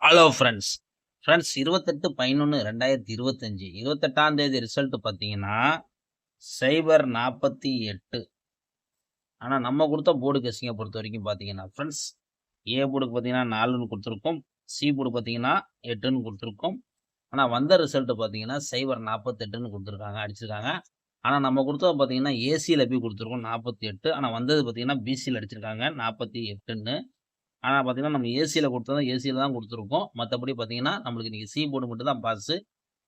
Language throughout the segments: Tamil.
Hello friends. 28/11/2025 28ஆம் தேதி ரிசல்ட் பார்த்தீங்கன்னா 048. ஆனால் நம்ம கொடுத்த போர்டு கெஸ்ஸிங்கை பொறுத்த வரைக்கும் பார்த்தீங்கன்னா ஃப்ரெண்ட்ஸ், ஏ போர்டுக்கு பார்த்தீங்கன்னா 4ன்னு கொடுத்துருக்கோம், சி போர்டு பார்த்தீங்கன்னா 8ன்னு கொடுத்துருக்கோம். ஆனால் வந்த ரிசல்ட் பார்த்தீங்கன்னா 048ன்னு கொடுத்துருக்காங்க, அடிச்சிருக்காங்க. ஆனால் நம்ம கொடுத்தது பார்த்தீங்கன்னா ஏசியில் போய் கொடுத்துருக்கோம் 48. ஆனால் வந்தது பார்த்தீங்கன்னா பிசியில் அடிச்சிருக்காங்க 48ன்னு. ஆனால் பார்த்தீங்கன்னா நம்ம ஏசியில் கொடுத்ததும் ஏசியில் தான் கொடுத்துருக்கோம். மற்றபடி பார்த்தீங்கன்னா நம்மளுக்கு இன்றைக்கி சி போர்டு மட்டும் தான் பாஸு.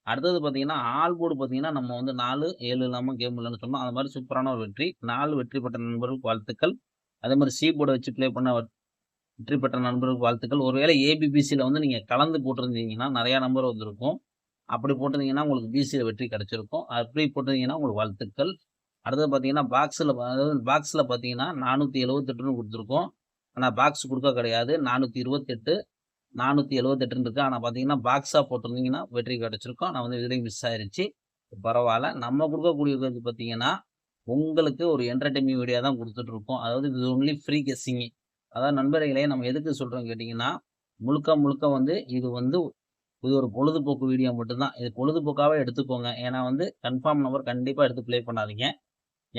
அடுத்தது பார்த்தீங்கன்னா ஆல் போர்டு பார்த்தீங்கன்னா நம்ம வந்து 4, 7 இல்லாமல் கேம் இல்லைன்னு சொன்னோம். அது மாதிரி சூப்பரான ஒரு வெற்றி. 4 வெற்றி பெற்ற நண்பர்களுக்கு வாழ்த்துக்கள். அதே மாதிரி சி போர்டை வச்சு ப்ளே பண்ண வெற்றி பெற்ற நண்பர்களுக்கு வாழ்த்துக்கள். ஒருவேளை ஏபிபிசியில் வந்து நீங்கள் கலந்து போட்டிருந்தீங்கன்னா நிறையா நம்பர் வந்திருக்கும். அப்படி போட்டிருந்தீங்கன்னா உங்களுக்கு பிசியில் வெற்றி கிடச்சிருக்கும். அப்படி போட்டிருந்தீங்கன்னா உங்களுக்கு வாழ்த்துக்கள். அடுத்தது பார்த்தீங்கன்னா பாக்ஸில் பார்த்தீங்கன்னா 478ன்னு கொடுத்துருக்கோம். ஆனால் பாக்ஸ் கொடுக்க கிடையாது, 428 478 இருக்குது. ஆனால் பார்த்தீங்கன்னா பாக்ஸாக போட்டிருந்தீங்கன்னா வெற்றி கிடச்சிருக்கும். ஆனால் வந்து இதுலேயும் மிஸ் ஆயிடுச்சு, பரவாயில்ல. நம்ம கொடுக்கக்கூடியது பார்த்தீங்கன்னா உங்களுக்கு ஒரு என்டர்டைன்மெண்ட் வீடியோ தான் கொடுத்துட்ருக்கோம். அதாவது இது ஒன்லி ஃப்ரீ கெஸ்ஸிங்கு. அதாவது நண்பர்களே, நம்ம எதுக்கு சொல்கிறோம் கேட்டிங்கன்னா, முழுக்க வந்து இது ஒரு பொழுதுபோக்கு வீடியோ மட்டும்தான். இது பொழுதுபோக்காகவே எடுத்துக்கோங்க. ஏன்னா வந்து கன்ஃபார்ம் நம்பர் கண்டிப்பாக எடுத்து ப்ளே பண்ணாதீங்க.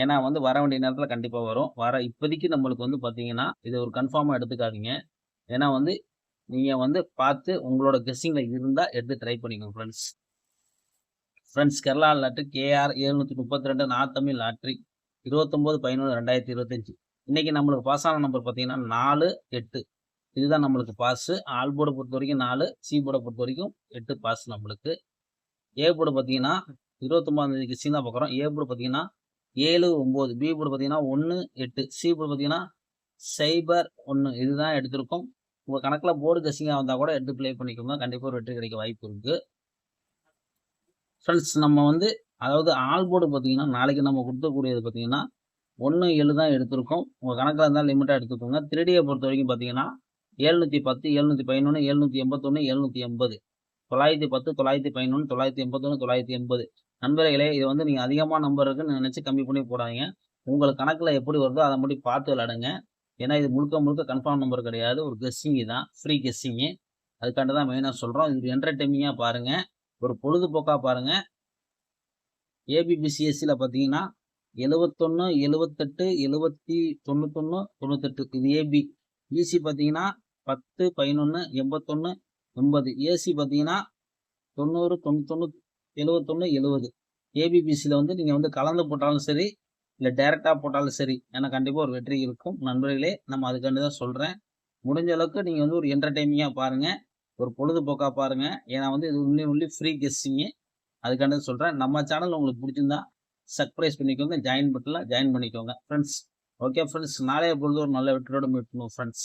ஏன்னா வந்து வர வேண்டிய நேரத்தில் கண்டிப்பாக வரும். இப்போதைக்கு நம்மளுக்கு வந்து பார்த்தீங்கன்னா இது ஒரு கன்ஃபார்மாக எடுத்துக்காதீங்க. ஏன்னா வந்து நீங்கள் வந்து பார்த்து உங்களோட கெஸ்ஸிங்கில் இருந்தால் எடுத்து ட்ரை பண்ணிக்கோங்க friends. Kerala lottery K R 732 north Tamil lottery 29/11/2025. இன்றைக்கி நம்மளுக்கு பாஸ் ஆன நம்பர் பார்த்தீங்கன்னா 4, 8. இதுதான் நம்மளுக்கு பாஸு. ஆல் போர்டை பொறுத்த வரைக்கும் 4, சி போர்டை பொறுத்த வரைக்கும் 8 பாஸ் நம்மளுக்கு. ஏ போர்டு பார்த்தீங்கன்னா 29ஆம் தேதி கெஸ்ஸிங் தான் பார்க்குறோம். ஏ போர்டு பார்த்தீங்கன்னா 7, 9. பி போர்டு பார்த்தீங்கன்னா 1, 8. சி போர்டு பார்த்தீங்கன்னா 0, 1. இதுதான் எடுத்திருக்கோம். உங்கள் கணக்கில் போர்டு கெஸ்ஸிங்காக வந்தால் கூட எடுத்து ப்ளே பண்ணிக்கோங்க. கண்டிப்பாக ஒரு வெற்றி கிடைக்க வாய்ப்பு இருக்குது ஃப்ரெண்ட்ஸ். நம்ம வந்து அதாவது ஆல் போர்டு பார்த்தீங்கன்னா நாளைக்கு நம்ம கொடுக்கக்கூடியது பார்த்தீங்கன்னா 1, 7 தான் எடுத்திருக்கோம். உங்கள் கணக்கில் இருந்தால் லிமிட்டாக எடுத்துக்கோங்க. 3Dயை பொறுத்த வரைக்கும் பார்த்தீங்கன்னா 710, 711, 781, 780, 910, 911, 981, 980. நண்பர்களே, இது வந்து நீங்கள் அதிகமாக நம்பர் இருக்குன்னு நினச்சி கம்மி பண்ணி போடாதீங்க. உங்களுக்கு கணக்கில் எப்படி வருதோ அதை மட்டும் பார்த்து விளையாடுங்க. ஏன்னா இது முழுக்க கன்ஃபார்ம் நம்பர் கிடையாது, ஒரு கெஸ்ஸிங்கு தான், ஃப்ரீ கெஸ்ஸிங்கு. அதுக்காண்டி தான் மெயினாக சொல்கிறோம். இது என்டர்டைனிங்காக பாருங்கள், ஒரு பொழுதுபோக்காக பாருங்கள். ஏபிபிசிஎஸ்சியில் பார்த்தீங்கன்னா 71, 78, 70, 91, 98. இது ஏபி. இசி பார்த்தீங்கன்னா 10, 11, 81, 80. ஏசி பார்த்தீங்கன்னா 90, 91, 71, 70. ஏபிபிசியில் வந்து நீங்கள் வந்து கலந்து போட்டாலும் சரி, இல்லை டைரெக்டாக போட்டாலும் சரி, ஏன்னா கண்டிப்பாக ஒரு வெற்றி இருக்கும் நண்பர்களே. நம்ம அதுக்காண்டி தான் சொல்கிறேன். முடிஞ்ச அளவுக்கு நீங்கள் வந்து ஒரு என்டர்டைனிங்காக பாருங்கள், ஒரு பொழுதுபோக்காக பாருங்கள். ஏன்னா வந்து இது ஒன்லி ஃப்ரீ கெஸ்ஸிங்கு. அதுக்காண்டி தான் சொல்கிறேன். நம்ம சேனல் உங்களுக்கு பிடிச்சிருந்தா சப்ஸ்கிரைப் பண்ணிக்கோங்க, ஜாயின் பண்ணிக்கலாம், ஜாயின் பண்ணிக்கோங்க ஃப்ரெண்ட்ஸ். ஓகே ஃப்ரெண்ட்ஸ், நாளைய பொழுது ஒரு நல்ல வெற்றியோடு மீட் பண்ணுவோம் ஃப்ரெண்ட்ஸ்.